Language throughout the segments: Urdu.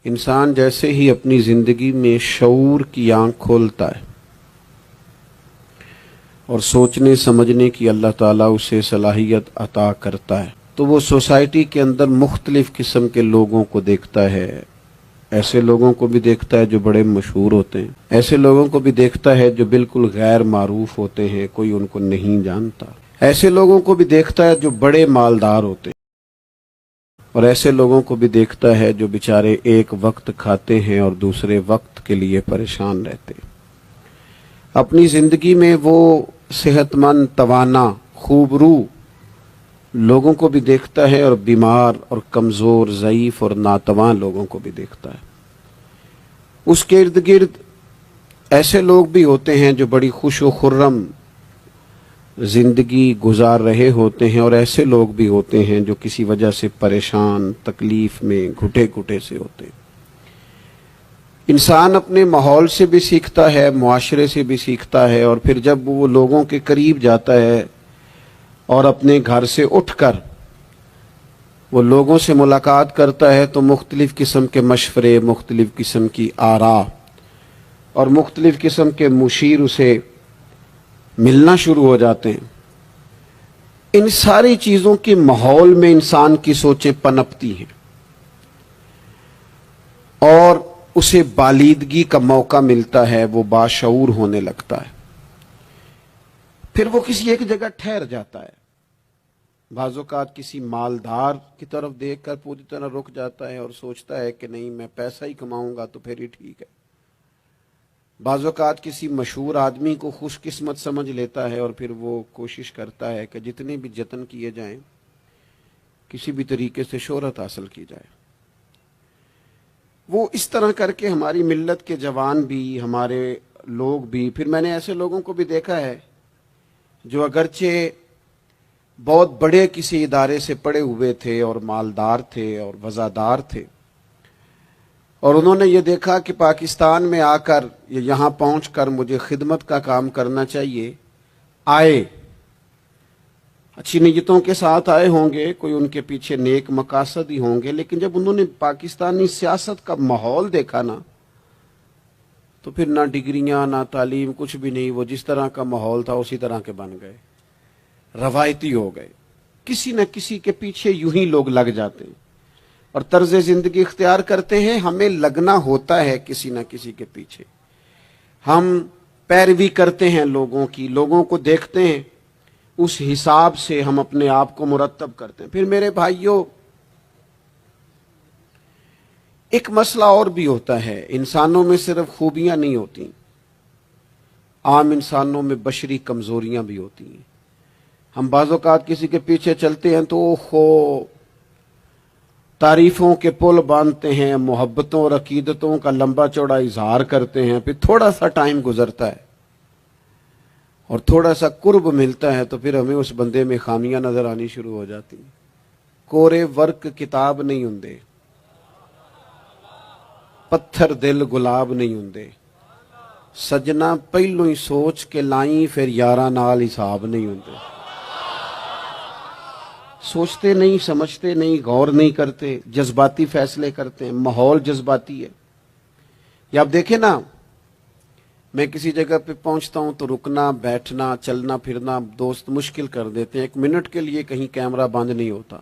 انسان جیسے ہی اپنی زندگی میں شعور کی آنکھ کھولتا ہے اور سوچنے سمجھنے کی اللہ تعالیٰ اسے صلاحیت عطا کرتا ہے تو وہ سوسائٹی کے اندر مختلف قسم کے لوگوں کو دیکھتا ہے۔ ایسے لوگوں کو بھی دیکھتا ہے جو بڑے مشہور ہوتے ہیں، ایسے لوگوں کو بھی دیکھتا ہے جو بالکل غیر معروف ہوتے ہیں، کوئی ان کو نہیں جانتا، ایسے لوگوں کو بھی دیکھتا ہے جو بڑے مالدار ہوتے ہیں، اور ایسے لوگوں کو بھی دیکھتا ہے جو بیچارے ایک وقت کھاتے ہیں اور دوسرے وقت کے لیے پریشان رہتے ہیں۔ اپنی زندگی میں وہ صحت مند، توانا، خوبرو لوگوں کو بھی دیکھتا ہے اور بیمار اور کمزور، ضعیف اور ناتواں لوگوں کو بھی دیکھتا ہے۔ اس کے ارد گرد ایسے لوگ بھی ہوتے ہیں جو بڑی خوش و خرم زندگی گزار رہے ہوتے ہیں، اور ایسے لوگ بھی ہوتے ہیں جو کسی وجہ سے پریشان، تکلیف میں گھٹے گھٹے سے ہوتے ہیں۔ انسان اپنے ماحول سے بھی سیکھتا ہے، معاشرے سے بھی سیکھتا ہے، اور پھر جب وہ لوگوں کے قریب جاتا ہے اور اپنے گھر سے اٹھ کر وہ لوگوں سے ملاقات کرتا ہے تو مختلف قسم کے مشورے، مختلف قسم کی آراء اور مختلف قسم کے مشیر اسے ملنا شروع ہو جاتے ہیں۔ ان ساری چیزوں کے ماحول میں انسان کی سوچیں پنپتی ہیں اور اسے بالیدگی کا موقع ملتا ہے، وہ باشعور ہونے لگتا ہے۔ پھر وہ کسی ایک جگہ ٹھہر جاتا ہے، بعض اوقات کسی مالدار کی طرف دیکھ کر پوری طرح رک جاتا ہے اور سوچتا ہے کہ نہیں، میں پیسہ ہی کماؤں گا تو پھر ہی ٹھیک ہے۔ بعض اوقات کسی مشہور آدمی کو خوش قسمت سمجھ لیتا ہے اور پھر وہ کوشش کرتا ہے کہ جتنے بھی جتن کیے جائیں کسی بھی طریقے سے شہرت حاصل کی جائے۔ وہ اس طرح کر کے ہماری ملت کے جوان بھی، ہمارے لوگ بھی، پھر میں نے ایسے لوگوں کو بھی دیکھا ہے جو اگرچہ بہت بڑے کسی ادارے سے پڑھے ہوئے تھے اور مالدار تھے اور وزادار تھے، اور انہوں نے یہ دیکھا کہ پاکستان میں آ کر یہاں پہنچ کر مجھے خدمت کا کام کرنا چاہیے، آئے، اچھی نیتوں کے ساتھ آئے ہوں گے، کوئی ان کے پیچھے نیک مقاصد ہی ہوں گے، لیکن جب انہوں نے پاکستانی سیاست کا ماحول دیکھا نا تو پھر نہ ڈگریاں، نہ تعلیم، کچھ بھی نہیں، وہ جس طرح کا ماحول تھا اسی طرح کے بن گئے، روایتی ہو گئے۔ کسی نہ کسی کے پیچھے یوں ہی لوگ لگ جاتے ہیں اور طرز زندگی اختیار کرتے ہیں۔ ہمیں لگنا ہوتا ہے کسی نہ کسی کے پیچھے، ہم پیروی کرتے ہیں لوگوں کی، لوگوں کو دیکھتے ہیں، اس حساب سے ہم اپنے آپ کو مرتب کرتے ہیں۔ پھر میرے بھائیوں، ایک مسئلہ اور بھی ہوتا ہے، انسانوں میں صرف خوبیاں نہیں ہوتی، عام انسانوں میں بشری کمزوریاں بھی ہوتی ہیں۔ ہم بعض اوقات کسی کے پیچھے چلتے ہیں تو تعریفوں کے پل باندھتے ہیں، محبتوں اور عقیدتوں کا لمبا چوڑا اظہار کرتے ہیں، پھر تھوڑا سا ٹائم گزرتا ہے اور تھوڑا سا قرب ملتا ہے تو پھر ہمیں اس بندے میں خامیاں نظر آنی شروع ہو جاتی ہیں۔ کورے ورک کتاب نہیں ہوندے، پتھر دل گلاب نہیں ہوندے، سجنا پہلو ہی سوچ کے لائیں پھر یاراں نال حساب نہیں ہوندے۔ سوچتے نہیں، سمجھتے نہیں، غور نہیں کرتے، جذباتی فیصلے کرتے ہیں، ماحول جذباتی ہے۔ یا آپ دیکھیں نا، میں کسی جگہ پہ پہنچتا ہوں تو رکنا، بیٹھنا، چلنا پھرنا دوست مشکل کر دیتے ہیں، 1 منٹ کے لیے کہیں کیمرہ بند نہیں ہوتا۔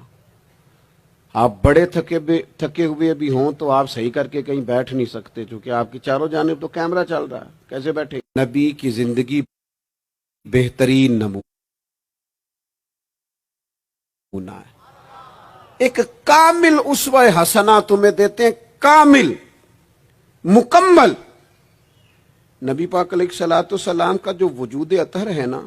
آپ بڑے تھکے ہوئے بھی ہوں تو آپ صحیح کر کے کہیں بیٹھ نہیں سکتے، چونکہ آپ کی چاروں جانب تو کیمرہ چل رہا ہے، کیسے بیٹھے؟ نبی کی زندگی بہترین نمونہ ہے، ایک کامل اسوہ حسنہ تمہیں دیتے ہیں، کامل، مکمل۔ نبی پاک علیہ الصلوۃ والسلام کا جو وجود اطہر ہے نا،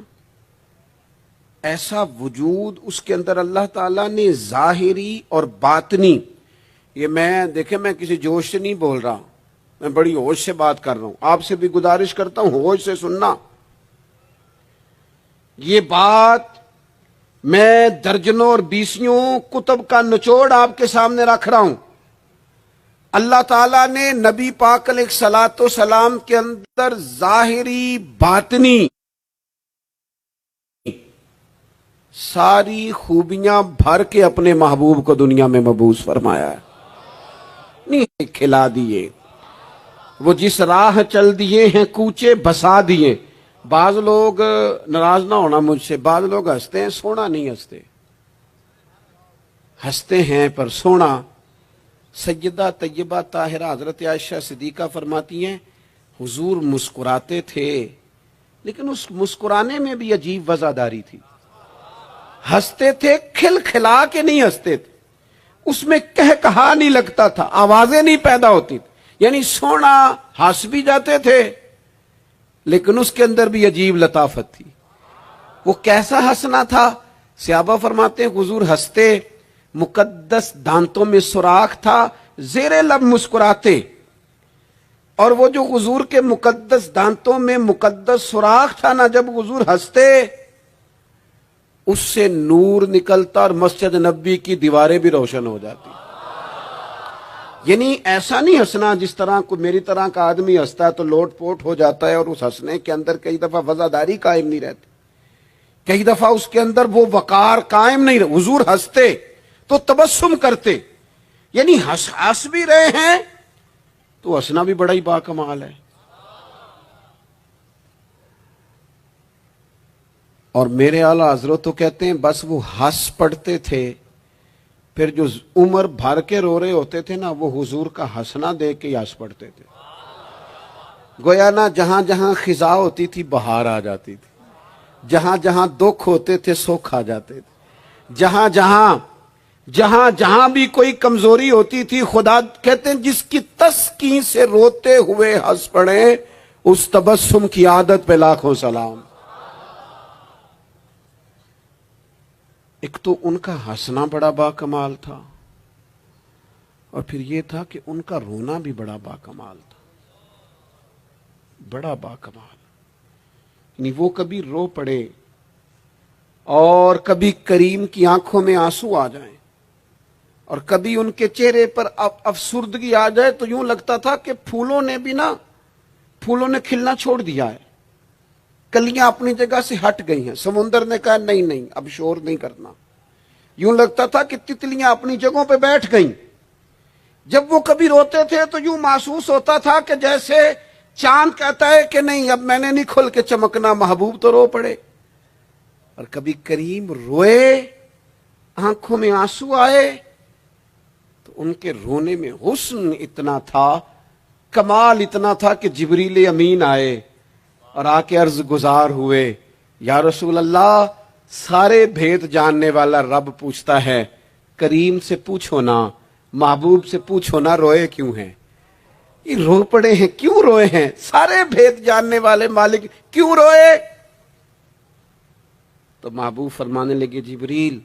ایسا وجود اس کے اندر اللہ تعالیٰ نے ظاہری اور باطنی، یہ میں کسی جوش سے نہیں بول رہا، میں بڑی ہوش سے بات کر رہا ہوں، آپ سے بھی گزارش کرتا ہوں ہوش سے سننا۔ یہ بات میں درجنوں اور بیسیوں کتب کا نچوڑ آپ کے سامنے رکھ رہا ہوں۔ اللہ تعالیٰ نے نبی پاک علیہ الصلوۃ والسلام کے اندر ظاہری باطنی ساری خوبیاں بھر کے اپنے محبوب کو دنیا میں مبعوث فرمایا ہے۔ نہیں کھلا دیے، وہ جس راہ چل دیے ہیں کوچے بسا دیے۔ بعض لوگ ناراض نہ ہونا مجھ سے، بعض لوگ ہنستے ہیں، سونا نہیں ہنستے، ہنستے ہیں پر سونا۔ سیدہ طیبہ طاہرہ حضرت عائشہ صدیقہ فرماتی ہیں حضور مسکراتے تھے لیکن اس مسکرانے میں بھی عجیب وزاداری تھی۔ ہنستے تھے کھل کھلا کے نہیں ہنستے تھے، اس میں کہا نہیں لگتا تھا، آوازیں نہیں پیدا ہوتی تھی، یعنی سونا ہنس بھی جاتے تھے لیکن اس کے اندر بھی عجیب لطافت تھی۔ وہ کیسا ہنسنا تھا؟ صحابہ فرماتے ہیں حضور ہنستے، مقدس دانتوں میں سوراخ تھا، زیر لب مسکراتے، اور وہ جو حضور کے مقدس دانتوں میں مقدس سوراخ تھا نا، جب حضور ہنستے اس سے نور نکلتا اور مسجد نبوی کی دیواریں بھی روشن ہو جاتی۔ یعنی ایسا نہیں ہنسنا جس طرح کوئی میری طرح کا آدمی ہنستا ہے تو لوٹ پوٹ ہو جاتا ہے اور اس ہنسنے کے اندر کئی دفعہ وزاداری قائم نہیں رہتی، کئی دفعہ اس کے اندر وہ وقار قائم نہیں رہتا۔ حضور ہنستے تو تبسم کرتے، یعنی ہنس بھی رہے ہیں تو ہنسنا بھی بڑا ہی باکمال ہے۔ اور میرے اعلیٰ حضرت تو کہتے ہیں بس وہ ہنس پڑتے تھے، پھر جو عمر بھر کے رو رہے ہوتے تھے نا وہ حضور کا ہنسنا دیکھ کے ہنس پڑتے تھے۔ گویا نا جہاں جہاں خزاں ہوتی تھی بہار آ جاتی تھی، جہاں جہاں دکھ ہوتے تھے سکھ آ جاتے تھے، جہاں جہاں بھی کوئی کمزوری ہوتی تھی، خدا کہتے ہیں جس کی تسکین سے روتے ہوئے ہنس پڑے اس تبسم کی عادت پہ لاکھوں سلام۔ ایک تو ان کا ہنسنا بڑا باکمال تھا اور پھر یہ تھا کہ ان کا رونا بھی بڑا باکمال تھا، بڑا باکمال۔ یعنی وہ کبھی رو پڑے اور کبھی کریم کی آنکھوں میں آنسو آ جائیں اور کبھی ان کے چہرے پر افسردگی آ جائے تو یوں لگتا تھا کہ پھولوں نے کھلنا چھوڑ دیا ہے، کلیاں اپنی جگہ سے ہٹ گئی ہیں، سمندر نے کہا نہیں اب شور نہیں کرنا، یوں لگتا تھا کہ تتلیاں اپنی جگہوں پہ بیٹھ گئیں۔ جب وہ کبھی روتے تھے تو یوں محسوس ہوتا تھا کہ جیسے چاند کہتا ہے کہ نہیں اب میں نے نہیں کھل کے چمکنا، محبوب تو رو پڑے۔ اور کبھی کریم روئے، آنکھوں میں آنسو آئے تو ان کے رونے میں حسن اتنا تھا، کمال اتنا تھا کہ جبریل امین آئے اور آ کے عرض گزار ہوئے، یا رسول اللہ سارے بھید جاننے والا رب پوچھتا ہے کریم سے پوچھو نا، محبوب سے پوچھو نا روئے کیوں ہیں؟ یہ رو پڑے ہیں، کیوں روئے ہیں؟ سارے بھید جاننے والے مالک کیوں روئے؟ تو محبوب فرمانے لگے جبریل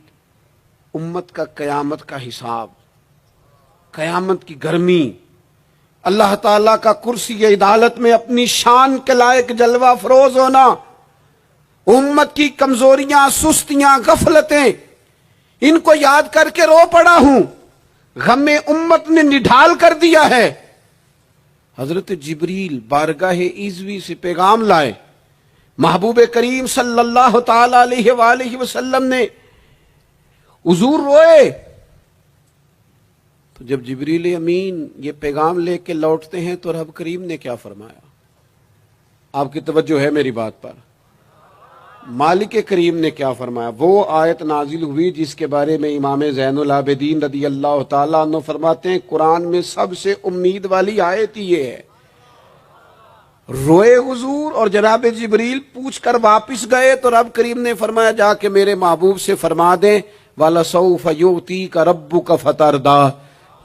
امت کا قیامت کا حساب، قیامت کی گرمی، اللہ تعالیٰ کا کرسی عدالت میں اپنی شان کے لائق جلوہ افروز ہونا، امت کی کمزوریاں، سستیاں، غفلتیں، ان کو یاد کر کے رو پڑا ہوں، غم امت نے نڈھال کر دیا ہے۔ حضرت جبریل بارگاہ ایزوی سے پیغام لائے، محبوب کریم صلی اللہ تعالی علیہ وآلہ وسلم نے حضور روئے۔ تو جب جبریل امین یہ پیغام لے کے لوٹتے ہیں تو رب کریم نے کیا فرمایا؟ آپ کی توجہ ہے میری بات پر؟ مالک کریم نے کیا فرمایا؟ وہ آیت نازل ہوئی جس کے بارے میں امام زین العابدین رضی اللہ تعالیٰ عنہ فرماتے ہیں قرآن میں سب سے امید والی آیت یہ ہے۔ روئے حضور اور جناب جبریل پوچھ کر واپس گئے تو رب کریم نے فرمایا جا کے میرے محبوب سے فرما دیں وَلَسَوْفَ يُؤْتِيكَ رَبُّكَ فَتَرْضَىٰ،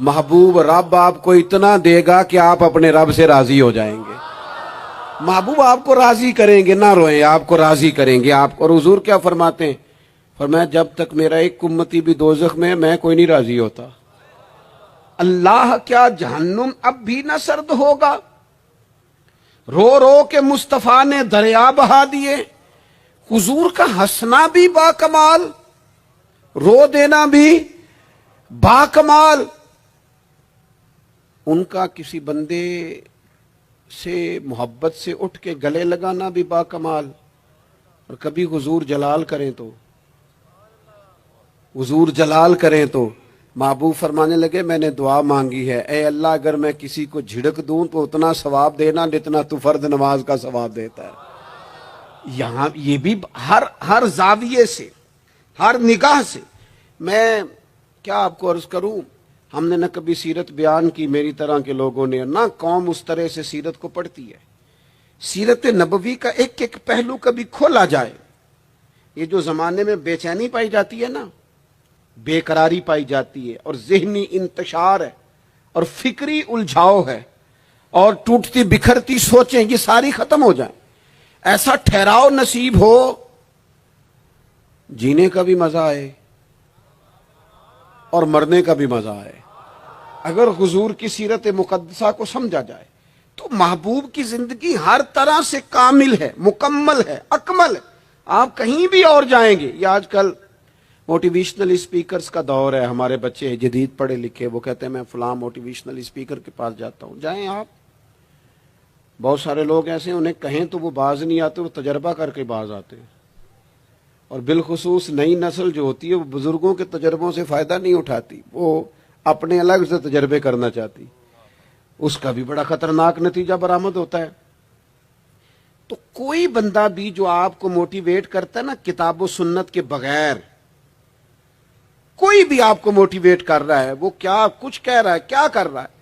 محبوب رب آپ کو اتنا دے گا کہ آپ اپنے رب سے راضی ہو جائیں گے۔ محبوب آپ کو راضی کریں گے، نہ روئیں، آپ کو راضی کریں گے آپ کو۔ اور حضور کیا فرماتے ہیں؟ فرمایا جب تک میرا ایک امتی بھی دوزخ میں میں کوئی نہیں راضی ہوتا۔ اللہ کیا جہنم اب بھی نہ سرد ہوگا؟ رو رو کے مصطفیٰ نے دریا بہا دیے۔ حضور کا ہنسنا بھی باکمال، رو دینا بھی باکمال، ان کا کسی بندے سے محبت سے اٹھ کے گلے لگانا بھی باکمال، اور کبھی حضور جلال کریں تو محبوب فرمانے لگے میں نے دعا مانگی ہے، اے اللہ اگر میں کسی کو جھڑک دوں تو اتنا ثواب دینا جتنا تو فرض نماز کا ثواب دیتا ہے۔ یہاں یہ بھی ہر زاویے سے، ہر نگاہ سے، میں کیا آپ کو عرض کروں، ہم نے نہ کبھی سیرت بیان کی میری طرح کے لوگوں نے، نہ قوم اس طرح سے سیرت کو پڑھتی ہے۔ سیرت نبوی کا ایک ایک پہلو کبھی کھولا جائے، یہ جو زمانے میں بے چینی پائی جاتی ہے نا، بے قراری پائی جاتی ہے، اور ذہنی انتشار ہے، اور فکری الجھاؤ ہے، اور ٹوٹتی بکھرتی سوچیں، یہ ساری ختم ہو جائیں، ایسا ٹھہراؤ نصیب ہو، جینے کا بھی مزہ آئے اور مرنے کا بھی مزہ آئے۔ اگر حضور کی سیرت مقدسہ کو سمجھا جائے تو محبوب کی زندگی ہر طرح سے کامل ہے، مکمل ہے، اکمل ہے۔ آپ کہیں بھی اور جائیں گے، یہ آج کل موٹیویشنل اسپیکرز کا دور ہے، ہمارے بچے جدید پڑھے لکھے، وہ کہتے ہیں میں فلاں موٹیویشنل اسپیکر کے پاس جاتا ہوں، جائیں آپ۔ بہت سارے لوگ ایسے ہیں، انہیں کہیں تو وہ باز نہیں آتے، وہ تجربہ کر کے باز آتے ہیں، اور بالخصوص نئی نسل جو ہوتی ہے وہ بزرگوں کے تجربوں سے فائدہ نہیں اٹھاتی، وہ اپنے الگ سے تجربے کرنا چاہتی، اس کا بھی بڑا خطرناک نتیجہ برآمد ہوتا ہے۔ تو کوئی بندہ بھی جو آپ کو موٹیویٹ کرتا ہے نا کتاب و سنت کے بغیر، کوئی بھی آپ کو موٹیویٹ کر رہا ہے، وہ کیا کچھ کہہ رہا ہے، کیا کر رہا ہے،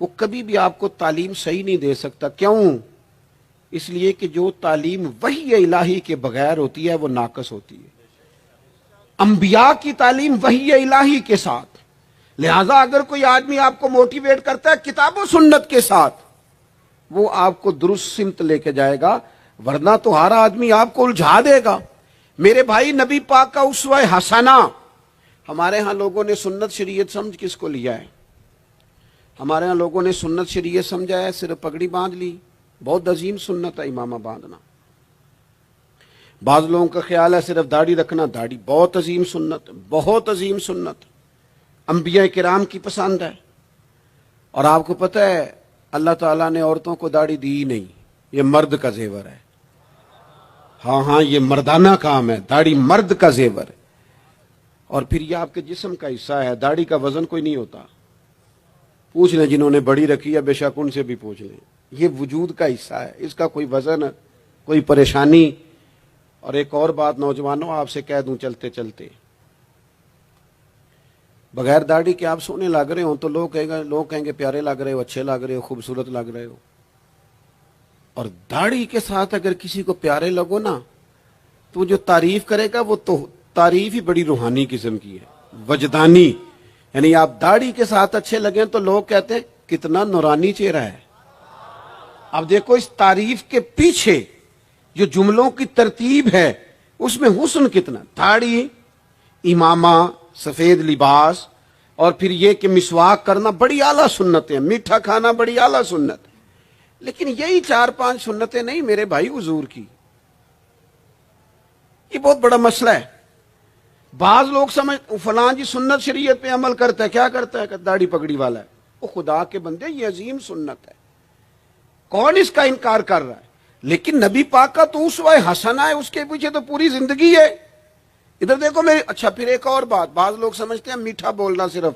وہ کبھی بھی آپ کو تعلیم صحیح نہیں دے سکتا۔ کیوں؟ اس لیے کہ جو تعلیم وحی الہی کے بغیر ہوتی ہے وہ ناقص ہوتی ہے۔ انبیاء کی تعلیم وحی الہی کے ساتھ، لہذا اگر کوئی آدمی آپ کو موٹیویٹ کرتا ہے کتاب و سنت کے ساتھ، وہ آپ کو درست سمت لے کے جائے گا، ورنہ تو ہر آدمی آپ کو الجھا دے گا۔ میرے بھائی، نبی پاک کا اسوہ حسنہ، ہمارے ہاں لوگوں نے سنت شریعت سمجھ کس کو لیا ہے؟ ہمارے ہاں لوگوں نے سنت شریعت سمجھا ہے صرف پگڑی باندھ لی، بہت عظیم سنت ہے امامہ باندھنا۔ بعض لوگوں کا خیال ہے صرف داڑھی رکھنا، داڑھی بہت عظیم سنت، بہت عظیم سنت، انبیاء کرام کی پسند ہے۔ اور آپ کو پتہ ہے اللہ تعالیٰ نے عورتوں کو داڑھی دی ہی نہیں، یہ مرد کا زیور ہے۔ ہاں یہ مردانہ کام ہے، داڑھی مرد کا زیور ہے۔ اور پھر یہ آپ کے جسم کا حصہ ہے، داڑھی کا وزن کوئی نہیں ہوتا، پوچھ لیں جنہوں نے بڑی رکھی ہے، بے شک ان سے بھی پوچھ لیں، یہ وجود کا حصہ ہے، اس کا کوئی وزن، کوئی پریشانی۔ اور ایک اور بات نوجوانوں آپ سے کہہ دوں چلتے چلتے، بغیر داڑھی کے آپ سونے لگ رہے ہوں تو لوگ کہیں گے پیارے لگ رہے ہو، اچھے لگ رہے ہو، خوبصورت لگ رہے ہو۔ اور داڑھی کے ساتھ اگر کسی کو پیارے لگو نا تو جو تعریف کرے گا وہ تو تعریف ہی بڑی روحانی قسم کی ہے، وجدانی، یعنی آپ داڑھی کے ساتھ اچھے لگیں تو لوگ کہتے ہیں کتنا نورانی چہرہ ہے۔ اب دیکھو اس تعریف کے پیچھے جو جملوں کی ترتیب ہے اس میں حسن کتنا، داڑھی، امامہ، سفید لباس، اور پھر یہ کہ مسواک کرنا بڑی اعلیٰ سنتیں، میٹھا کھانا بڑی اعلیٰ سنت۔ لیکن یہی 4-5 سنتیں نہیں میرے بھائی حضور کی، یہ بہت بڑا مسئلہ ہے۔ بعض لوگ سمجھ فلاں جی سنت شریعت پہ عمل کرتا ہے، کیا کرتا ہے کہ داڑھی پگڑی والا ہے، وہ خدا کے بندے یہ عظیم سنت ہے، کون اس کا انکار کر رہا ہے؟ لیکن نبی پاک کا تو اسوہ حسنہ ہے، اس کے پیچھے تو پوری زندگی ہے۔ ادھر دیکھو میری، اچھا پھر ایک اور بات، بعض لوگ سمجھتے ہیں میٹھا بولنا صرف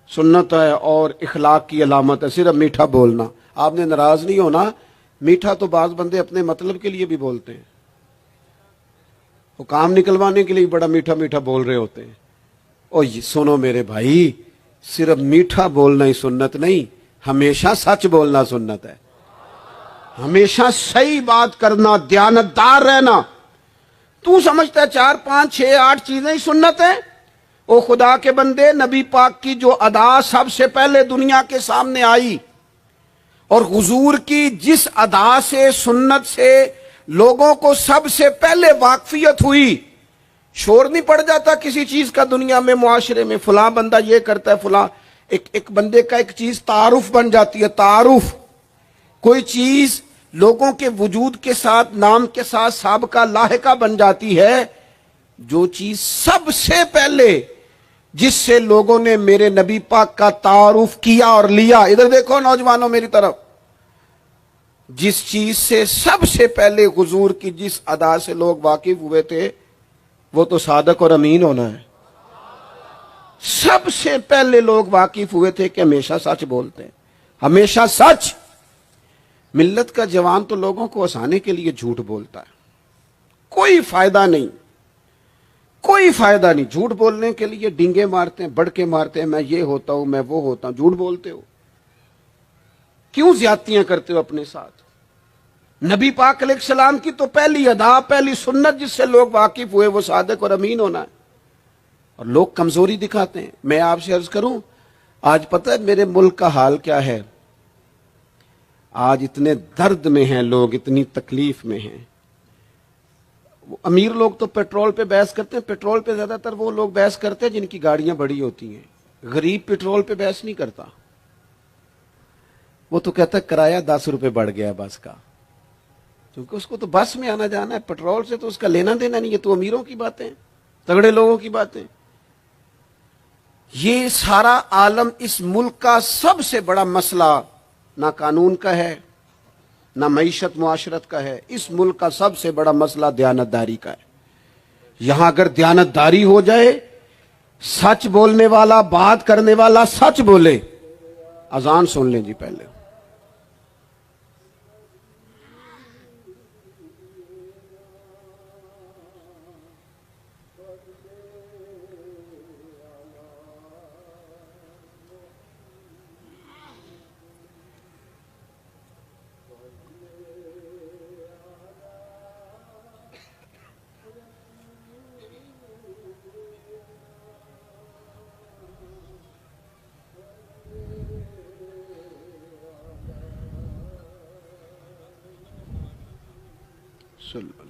سنت ہے اور اخلاق کی علامت ہے، صرف میٹھا بولنا۔ آپ نے ناراض نہیں ہونا، میٹھا تو بعض بندے اپنے مطلب کے لیے بھی بولتے ہیں، وہ کام نکلوانے کے لیے بڑا میٹھا میٹھا بول رہے ہوتے ہیں۔ اور یہ سنو میرے بھائی، صرف میٹھا بولنا ہی سنت نہیں، ہمیشہ سچ بولنا سنت ہے، ہمیشہ صحیح بات کرنا، دیانتدار رہنا۔ تو سمجھتا ہے 4 5 6 8 چیزیں ہی سنت ہیں؟ او خدا کے بندے، نبی پاک کی جو ادا سب سے پہلے دنیا کے سامنے آئی، اور حضور کی جس ادا سے، سنت سے لوگوں کو سب سے پہلے واقفیت ہوئی، شور نہیں پڑ جاتا کسی چیز کا دنیا میں، معاشرے میں فلاں بندہ یہ کرتا ہے، فلاں ایک بندے کا ایک چیز تعارف بن جاتی ہے، تعارف، کوئی چیز لوگوں کے وجود کے ساتھ، نام کے ساتھ سابقہ لاحقہ بن جاتی ہے۔ جو چیز سب سے پہلے جس سے لوگوں نے میرے نبی پاک کا تعارف کیا اور لیا، ادھر دیکھو نوجوانوں میری طرف، جس چیز سے سب سے پہلے حضور کی جس ادا سے لوگ واقف ہوئے تھے وہ تو صادق اور امین ہونا ہے۔ سب سے پہلے لوگ واقف ہوئے تھے کہ ہمیشہ سچ بولتے ہیں، ہمیشہ سچ۔ ملت کا جوان تو لوگوں کو ہنسانے کے لیے جھوٹ بولتا ہے، کوئی فائدہ نہیں، کوئی فائدہ نہیں۔ جھوٹ بولنے کے لیے ڈنگے مارتے ہیں، بڑھ کے مارتے ہیں، میں یہ ہوتا ہوں، میں وہ ہوتا ہوں۔ جھوٹ بولتے ہو، کیوں زیادتیاں کرتے ہو اپنے ساتھ؟ نبی پاک علیہ السلام کی تو پہلی ادا، پہلی سنت جس سے لوگ واقف ہوئے وہ صادق اور امین ہونا ہے، اور لوگ کمزوری دکھاتے ہیں۔ میں آپ سے عرض کروں، آج پتہ ہے میرے ملک کا حال کیا ہے؟ آج اتنے درد میں ہیں لوگ، اتنی تکلیف میں ہیں۔ امیر لوگ تو پیٹرول پہ بحث کرتے ہیں، پیٹرول پہ زیادہ تر وہ لوگ بحث کرتے ہیں جن کی گاڑیاں بڑی ہوتی ہیں۔ غریب پیٹرول پہ بحث نہیں کرتا، وہ تو کہتا ہے کرایہ 10 روپے بڑھ گیا بس کا، کیونکہ اس کو تو بس میں آنا جانا ہے، پیٹرول سے تو اس کا لینا دینا نہیں ہے۔ تو امیروں کی باتیں، تگڑے لوگوں کی باتیں۔ یہ سارا عالم، اس ملک کا سب سے بڑا مسئلہ نہ قانون کا ہے، نہ معیشت معاشرت کا ہے، اس ملک کا سب سے بڑا مسئلہ دیانتداری کا ہے۔ یہاں اگر دیانتداری ہو جائے، سچ بولنے والا، بات کرنے والا سچ بولے۔ اذان سن لیں جی پہلے۔ صلی اللہ۔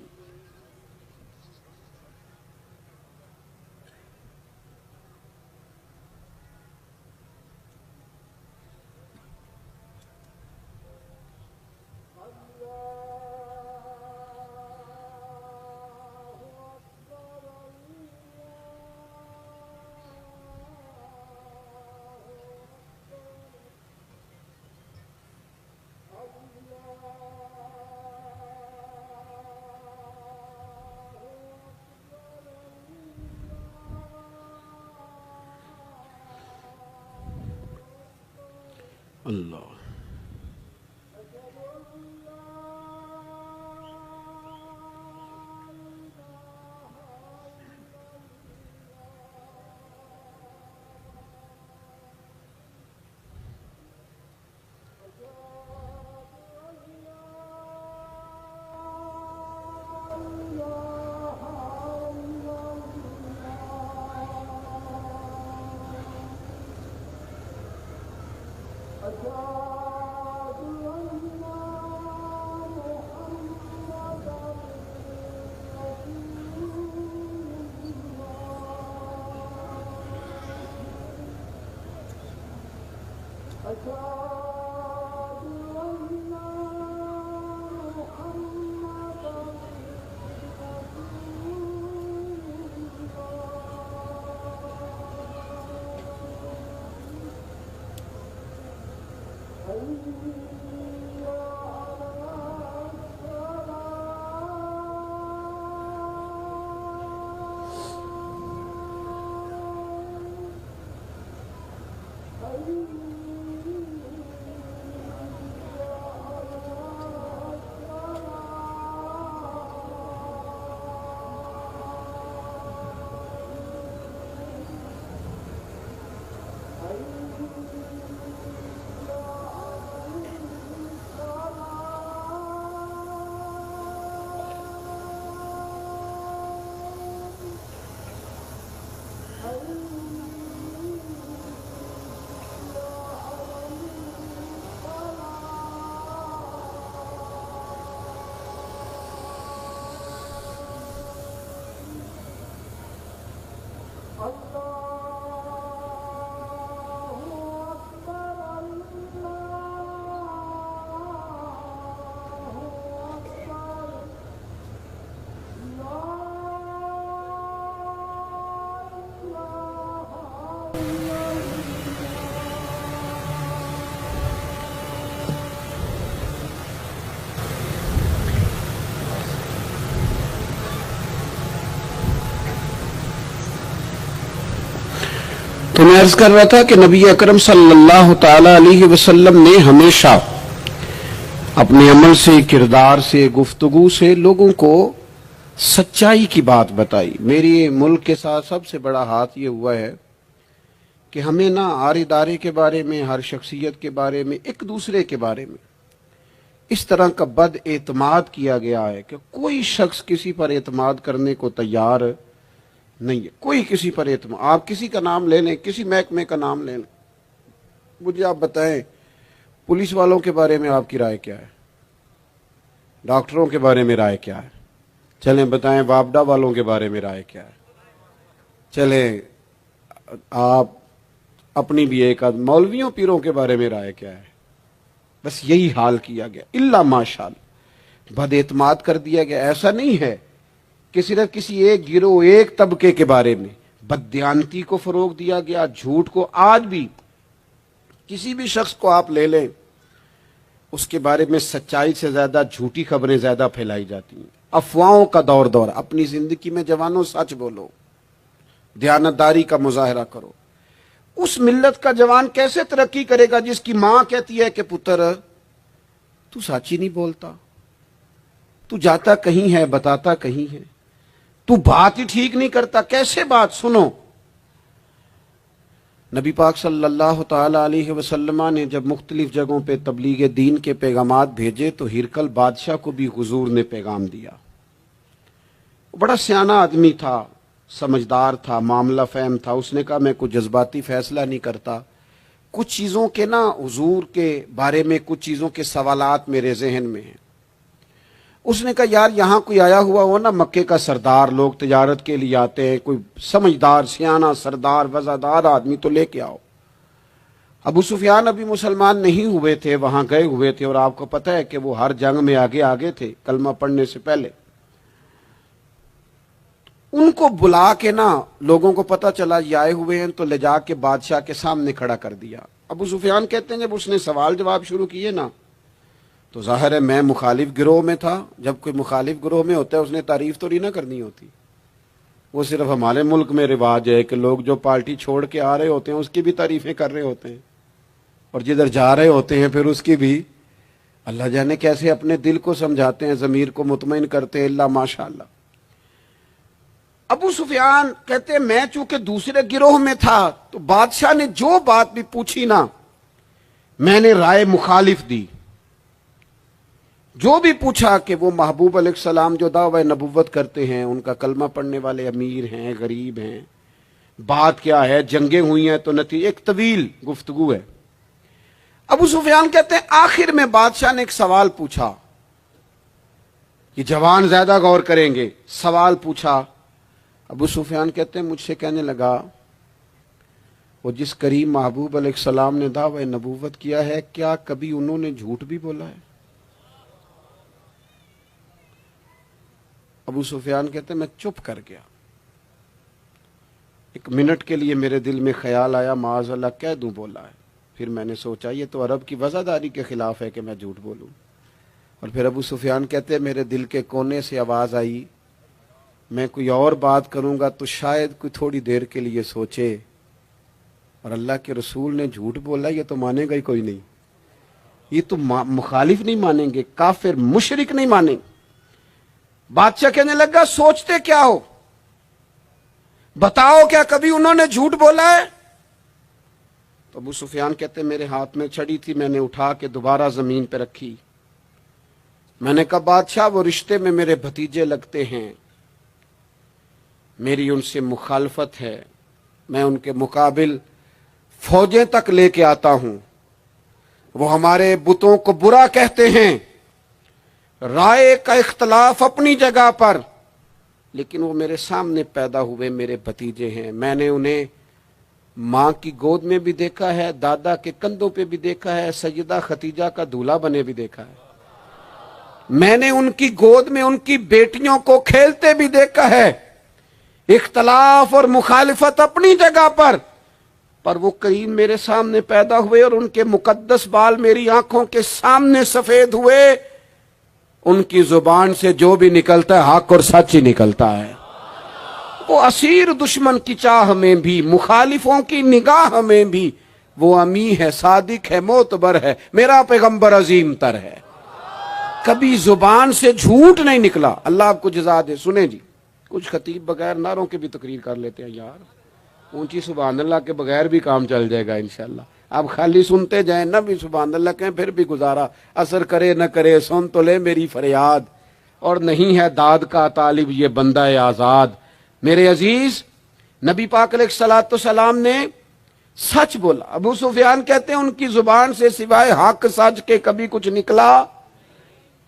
اللہ تو میں عرض کر رہا تھا کہ نبی اکرم صلی اللہ تعالی علیہ وسلم نے ہمیشہ اپنے عمل سے، کردار سے، گفتگو سے لوگوں کو سچائی کی بات بتائی۔ میری ملک کے ساتھ سب سے بڑا ہاتھ یہ ہوا ہے کہ ہمیں نہ ہر ادارے کے بارے میں، ہر شخصیت کے بارے میں، ایک دوسرے کے بارے میں اس طرح کا بد اعتماد کیا گیا ہے کہ کوئی شخص کسی پر اعتماد کرنے کو تیار نہیں ہے۔ کوئی کسی پر اعتماد، آپ کسی کا نام لے لیں، کسی محکمے کا نام لے لیں، مجھے آپ بتائیں پولیس والوں کے بارے میں آپ کی رائے کیا ہے؟ ڈاکٹروں کے بارے میں رائے کیا ہے؟ چلیں بتائیں وابڈا والوں کے بارے میں رائے کیا ہے؟ چلیں آپ اپنی بھی ایک مولویوں پیروں کے بارے میں رائے کیا ہے؟ بس یہی حال کیا گیا، الا ماشاءاللہ بد اعتماد کر دیا گیا۔ ایسا نہیں ہے کہ صرف کسی ایک گروہ، ایک طبقے کے بارے میں بددیانتی کو فروغ دیا گیا، جھوٹ کو۔ آج بھی کسی بھی شخص کو آپ لے لیں، اس کے بارے میں سچائی سے زیادہ جھوٹی خبریں زیادہ پھیلائی جاتی ہیں۔ افواہوں کا دور اپنی زندگی میں جوانوں سچ بولو، دیانتداری کا مظاہرہ کرو۔ اس ملت کا جوان کیسے ترقی کرے گا جس کی ماں کہتی ہے کہ پتر تو سچ ہی نہیں بولتا، تو جاتا کہیں ہے بتاتا کہیں ہے، تو بات ہی ٹھیک نہیں کرتا، کیسے بات سنو۔ نبی پاک صلی اللہ تعالی علیہ وسلم نے جب مختلف جگہوں پہ تبلیغ دین کے پیغامات بھیجے تو ہرقل بادشاہ کو بھی حضور نے پیغام دیا۔ وہ بڑا سیانہ آدمی تھا، سمجھدار تھا، معاملہ فہم تھا۔ اس نے کہا میں کوئی جذباتی فیصلہ نہیں کرتا، کچھ چیزوں کے نا حضور کے بارے میں کچھ چیزوں کے سوالات میرے ذہن میں ہیں۔ اس نے کہا یار یہاں کوئی آیا ہوا ہو نا، مکے کا سردار، لوگ تجارت کے لیے آتے ہیں، کوئی سمجھدار سیانہ سردار وزادار آدمی تو لے کے آؤ۔ ابو سفیان ابھی مسلمان نہیں ہوئے تھے، وہاں گئے ہوئے تھے، اور آپ کو پتہ ہے کہ وہ ہر جنگ میں آگے تھے کلمہ پڑھنے سے پہلے۔ ان کو بلا کے نا لوگوں کو پتہ چلا یہ آئے ہوئے ہیں تو لے جا کے بادشاہ کے سامنے کھڑا کر دیا۔ ابو سفیان کہتے ہیں جب اس نے سوال جواب شروع کیے نا تو ظاہر ہے میں مخالف گروہ میں تھا۔ جب کوئی مخالف گروہ میں ہوتا ہے اس نے تعریف تو نہیں نہ کرنی ہوتی۔ وہ صرف ہمارے ملک میں رواج ہے کہ لوگ جو پارٹی چھوڑ کے آ رہے ہوتے ہیں اس کی بھی تعریفیں کر رہے ہوتے ہیں، اور جدھر جا رہے ہوتے ہیں پھر اس کی بھی۔ اللہ جانے کیسے اپنے دل کو سمجھاتے ہیں، ضمیر کو مطمئن کرتے ہیں، اللہ ماشاءاللہ۔ ابو سفیان کہتے ہیں میں چونکہ دوسرے گروہ میں تھا تو بادشاہ نے جو بات بھی پوچھی نا میں نے رائے مخالف دی۔ جو بھی پوچھا کہ وہ محبوب علیہ السلام جو دعوی نبوت کرتے ہیں، ان کا کلمہ پڑھنے والے امیر ہیں، غریب ہیں، بات کیا ہے، جنگیں ہوئی ہیں تو نتیجہ، ایک طویل گفتگو ہے۔ ابو سفیان کہتے ہیں آخر میں بادشاہ نے ایک سوال پوچھا، یہ جوان زیادہ غور کریں گے، سوال پوچھا۔ ابو سفیان کہتے ہیں مجھ سے کہنے لگا وہ جس کریم محبوب علیہ السلام نے دعوی نبوت کیا ہے کیا کبھی انہوں نے جھوٹ بھی بولا ہے؟ ابو سفیان کہتے ہیں میں چپ کر گیا۔ ایک منٹ کے لیے میرے دل میں خیال آیا معاذ اللہ کہہ دوں بولا ہے، پھر میں نے سوچا یہ تو عرب کی وزاداری کے خلاف ہے کہ میں جھوٹ بولوں۔ اور پھر ابو سفیان کہتے ہیں میرے دل کے کونے سے آواز آئی میں کوئی اور بات کروں گا تو شاید کوئی تھوڑی دیر کے لیے سوچے، اور اللہ کے رسول نے جھوٹ بولا یہ تو مانے گا ہی کوئی نہیں، یہ تو مخالف نہیں مانیں گے، کافر مشرک نہیں مانیں گے۔ بادشاہ کہنے لگا سوچتے کیا ہو، بتاؤ کیا کبھی انہوں نے جھوٹ بولا ہے؟ تو ابو سفیان کہتے میرے ہاتھ میں چھڑی تھی، میں نے اٹھا کے دوبارہ زمین پہ رکھی۔ میں نے کہا بادشاہ وہ رشتے میں میرے بھتیجے لگتے ہیں، میری ان سے مخالفت ہے، میں ان کے مقابل فوجیں تک لے کے آتا ہوں، وہ ہمارے بتوں کو برا کہتے ہیں، رائے کا اختلاف اپنی جگہ پر، لیکن وہ میرے سامنے پیدا ہوئے میرے بھتیجے ہیں، میں نے انہیں ماں کی گود میں بھی دیکھا ہے، دادا کے کندھوں پہ بھی دیکھا ہے، سیدہ ختیجہ کا دولہا بنے بھی دیکھا ہے، میں نے ان کی گود میں ان کی بیٹیوں کو کھیلتے بھی دیکھا ہے۔ اختلاف اور مخالفت اپنی جگہ پر وہ کریم میرے سامنے پیدا ہوئے اور ان کے مقدس بال میری آنکھوں کے سامنے سفید ہوئے، ان کی زبان سے جو بھی نکلتا ہے حق اور سچ ہی نکلتا ہے۔ وہ اسیر دشمن کی چاہ میں بھی، مخالفوں کی نگاہ میں بھی وہ امی ہے، صادق ہے، معتبر ہے، میرا پیغمبر عظیم تر ہے، کبھی زبان سے جھوٹ نہیں نکلا۔ اللہ آپ کو جزا دے۔ سنیں جی، کچھ خطیب بغیر نعروں کے بھی تقریر کر لیتے ہیں یار، اونچی سبحان اللہ کے بغیر بھی کام چل جائے گا انشاءاللہ۔ آپ خالی سنتے جائیں نہ بھی سبحان اللہ کہیں، پھر بھی گزارا، اثر کرے نہ کرے سن تو لے میری فریاد، اور نہیں ہے داد کا طالب یہ بندہ آزاد۔ میرے عزیز، نبی پاک علیہ الصلوۃ والسلام نے سچ بولا۔ ابو سفیان کہتے ہیں ان کی زبان سے سوائے حق سچ کے کبھی کچھ نکلا،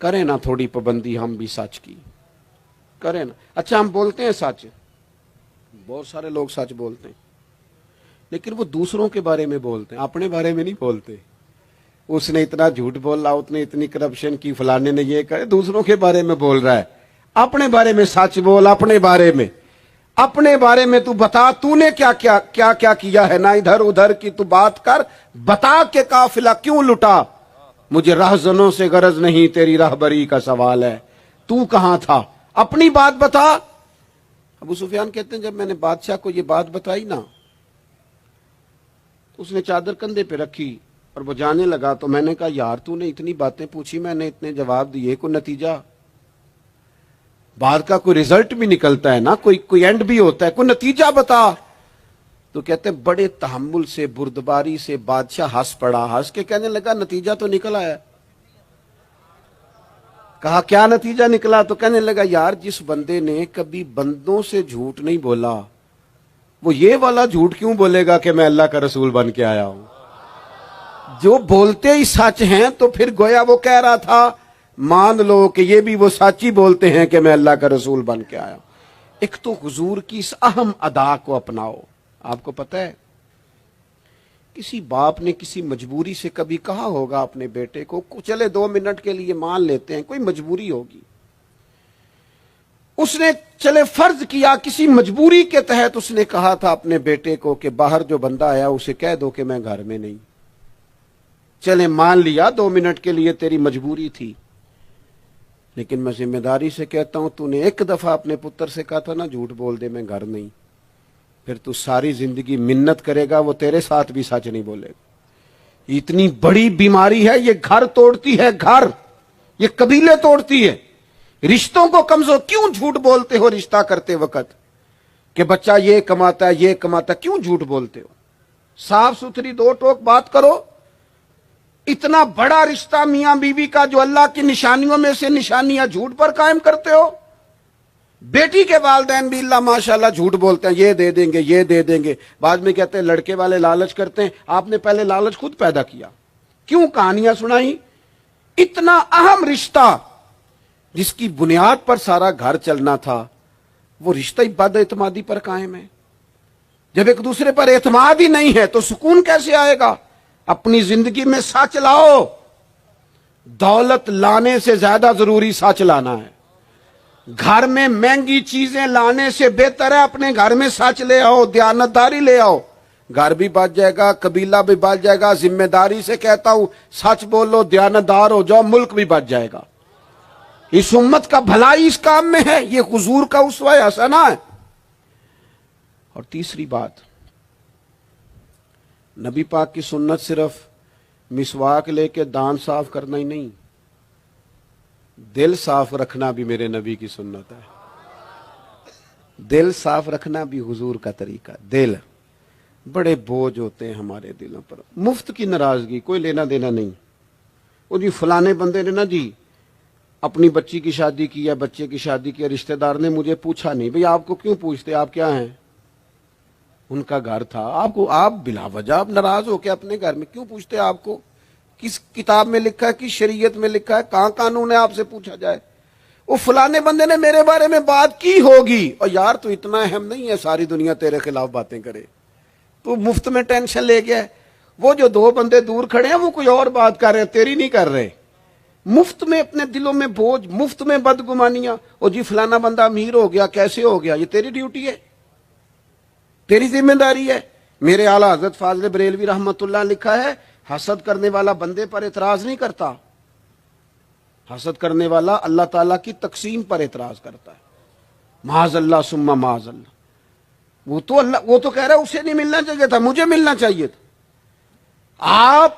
کریں نا تھوڑی پابندی ہم بھی سچ کی، کریں نا۔ اچھا ہم بولتے ہیں سچ، بہت سارے لوگ سچ بولتے ہیں، لیکن وہ دوسروں کے بارے میں بولتے ہیں، اپنے بارے میں نہیں بولتے۔ اس نے اتنا جھوٹ بولا، اس نے اتنی کرپشن کی، فلانے نے یہ کرے، دوسروں کے بارے میں بول رہا ہے۔ اپنے بارے میں سچ بول، اپنے بارے میں، اپنے بارے میں تو بتا تو نے کیا کیا ہے، نہ ادھر ادھر کی تو بات کر، بتا کہ قافلہ کیوں لٹا، مجھے رہزنوں سے غرض نہیں، تیری راہبری کا سوال ہے، تو کہاں تھا، اپنی بات بتا۔ ابو سفیان کہتے ہیں جب میں نے بادشاہ کو یہ بات بتائی نا، اس نے چادر کندھے پہ رکھی اور وہ جانے لگا، تو میں نے کہا یار تو نے اتنی باتیں پوچھی، میں نے اتنے جواب دیے، کوئی نتیجہ، بات کا کوئی رزلٹ بھی نکلتا ہے نا، کوئی اینڈ بھی ہوتا ہے، کوئی نتیجہ بتا۔ تو کہتے ہیں بڑے تحمل سے، بردباری سے بادشاہ ہنس پڑا، ہنس کے کہنے لگا نتیجہ تو نکلا ہے۔ کہا کیا نتیجہ نکلا؟ تو کہنے لگا یار جس بندے نے کبھی بندوں سے جھوٹ نہیں بولا، وہ یہ والا جھوٹ کیوں بولے گا کہ میں اللہ کا رسول بن کے آیا ہوں؟ جو بولتے ہی سچ ہیں تو پھر گویا وہ کہہ رہا تھا مان لو کہ یہ بھی وہ سچ ہی بولتے ہیں کہ میں اللہ کا رسول بن کے آیا ہوں۔ ایک تو حضور کی اس اہم ادا کو اپناؤ۔ آپ کو پتہ ہے کسی باپ نے کسی مجبوری سے کبھی کہا ہوگا اپنے بیٹے کو چلے 2 منٹ کے لیے مان لیتے ہیں، کوئی مجبوری ہوگی، اس نے چلے فرض کیا کسی مجبوری کے تحت اس نے کہا تھا اپنے بیٹے کو کہ باہر جو بندہ آیا اسے کہہ دو کہ میں گھر میں نہیں، چلے مان لیا 2 منٹ کے لیے تیری مجبوری تھی، لیکن میں ذمہ داری سے کہتا ہوں تو نے ایک دفعہ اپنے پتر سے کہا تھا نا جھوٹ بول دے میں گھر نہیں، پھر تو ساری زندگی منت کرے گا وہ تیرے ساتھ بھی سچ نہیں بولے گا۔ اتنی بڑی بیماری ہے یہ، گھر توڑتی ہے، گھر، یہ قبیلے توڑتی ہے، رشتوں کو کمزور۔ کیوں جھوٹ بولتے ہو رشتہ کرتے وقت کہ بچہ یہ کماتا ہے یہ کماتا ہے، کیوں جھوٹ بولتے ہو؟ صاف ستھری 2 ٹوک بات کرو۔ اتنا بڑا رشتہ میاں بیوی کا جو اللہ کی نشانیوں میں سے نشانیاں جھوٹ پر قائم کرتے ہو۔ بیٹی کے والدین بھی اللہ ماشاءاللہ جھوٹ بولتے ہیں، یہ دے دیں گے یہ دے دیں گے، بعد میں کہتے ہیں لڑکے والے لالچ کرتے ہیں، آپ نے پہلے لالچ خود پیدا کیا، کیوں کہانیاں سنائی؟ اتنا اہم رشتہ جس کی بنیاد پر سارا گھر چلنا تھا، وہ رشتہ بد اعتمادی پر قائم ہے۔ جب ایک دوسرے پر اعتماد ہی نہیں ہے تو سکون کیسے آئے گا؟ اپنی زندگی میں سچ لاؤ، دولت لانے سے زیادہ ضروری سچ لانا ہے۔ گھر میں مہنگی چیزیں لانے سے بہتر ہے اپنے گھر میں سچ لے آؤ، دیانتداری لے آؤ، گھر بھی بچ جائے گا، قبیلہ بھی بچ جائے گا۔ ذمہ داری سے کہتا ہوں سچ بولو، دیانتدار ہو جاؤ، ملک بھی بچ جائے گا۔ اس امت کا بھلائی اس کام میں ہے، یہ حضور کا اسوہ حسنہ ہے۔ اور تیسری بات، نبی پاک کی سنت صرف مسواک لے کے دانت صاف کرنا ہی نہیں، دل صاف رکھنا بھی میرے نبی کی سنت ہے۔ دل صاف رکھنا بھی حضور کا طریقہ۔ دل بڑے بوجھ ہوتے ہیں ہمارے دلوں پر، مفت کی ناراضگی، کوئی لینا دینا نہیں۔ وہ جی فلانے بندے نے نا جی اپنی بچی کی شادی کی یا بچے کی شادی کی، رشتہ دار نے مجھے پوچھا نہیں۔ بھئی آپ کو کیوں پوچھتے، آپ کیا ہیں؟ ان کا گھر تھا، آپ بلا وجہ آپ ناراض ہو کے اپنے گھر میں کیوں پوچھتے؟ آپ کو کس کتاب میں لکھا ہے، کس شریعت میں لکھا ہے، کہاں قانون ہے آپ سے پوچھا جائے؟ وہ فلانے بندے نے میرے بارے میں بات کی ہوگی، اور یار تو اتنا اہم نہیں ہے ساری دنیا تیرے خلاف باتیں کرے، تو مفت میں ٹینشن لے گیا ہے۔ وہ جو 2 بندے دور کھڑے ہیں وہ کوئی اور بات کر رہے ہیں، تیری نہیں کر رہے۔ مفت میں اپنے دلوں میں بوجھ، مفت میں بدگمانیاں، اور جی فلانا بندہ امیر ہو گیا، کیسے ہو گیا؟ یہ تیری ڈیوٹی ہے، تیری ذمہ داری ہے۔ میرے اعلیٰ حضرت فاضل بریلوی رحمت اللہ لکھا ہے، حسد کرنے والا بندے پر اعتراض نہیں کرتا، حسد کرنے والا اللہ تعالیٰ کی تقسیم پر اعتراض کرتا ہے۔ معاذ اللہ ثم معاذ اللہ۔ وہ تو کہہ رہا ہے اسے نہیں ملنا چاہیے تھا، مجھے ملنا چاہیے تھا۔ آپ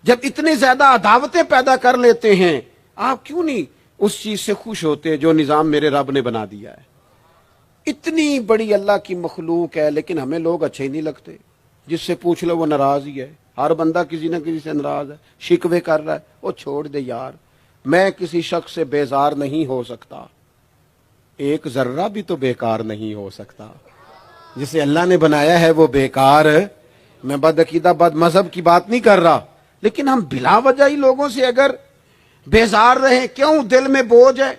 جب اتنی زیادہ عداوتیں پیدا کر لیتے ہیں، آپ کیوں نہیں اس چیز سے خوش ہوتے جو نظام میرے رب نے بنا دیا ہے؟ اتنی بڑی اللہ کی مخلوق ہے، لیکن ہمیں لوگ اچھے ہی نہیں لگتے۔ جس سے پوچھ لو وہ ناراض ہی ہے، ہر بندہ کسی نہ کسی سے ناراض ہے، شکوے کر رہا ہے۔ وہ چھوڑ دے یار، میں کسی شخص سے بیزار نہیں ہو سکتا، ایک ذرہ بھی تو بیکار نہیں ہو سکتا۔ جسے اللہ نے بنایا ہے وہ بیکار، میں بدعقیدہ بد مذہب کی بات نہیں کر رہا، لیکن ہم بلا وجہ ہی لوگوں سے اگر بیزار رہیں، کیوں؟ دل میں بوجھ ہے،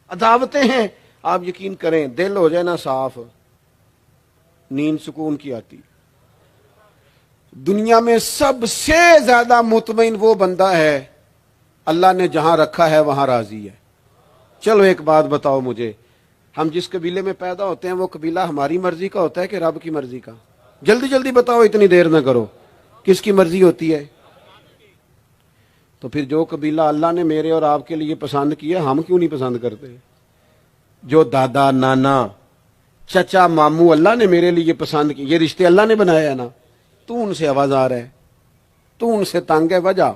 عداوتیں ہیں۔ آپ یقین کریں، دل ہو جائے نا صاف، نیند سکون کی آتی۔ دنیا میں سب سے زیادہ مطمئن وہ بندہ ہے اللہ نے جہاں رکھا ہے وہاں راضی ہے۔ چلو ایک بات بتاؤ مجھے، ہم جس قبیلے میں پیدا ہوتے ہیں وہ قبیلہ ہماری مرضی کا ہوتا ہے کہ رب کی مرضی کا؟ جلدی جلدی بتاؤ، اتنی دیر نہ کرو، کس کی مرضی ہوتی ہے؟ تو پھر جو قبیلہ اللہ نے میرے اور آپ کے لیے پسند کیا، ہم کیوں نہیں پسند کرتے؟ جو دادا نانا چچا ماموں اللہ نے میرے لیے پسند کی، یہ رشتے اللہ نے بنایا ہے نا، تو ان سے آواز آ رہا ہے، تو ان سے تنگ ہے۔ وجہ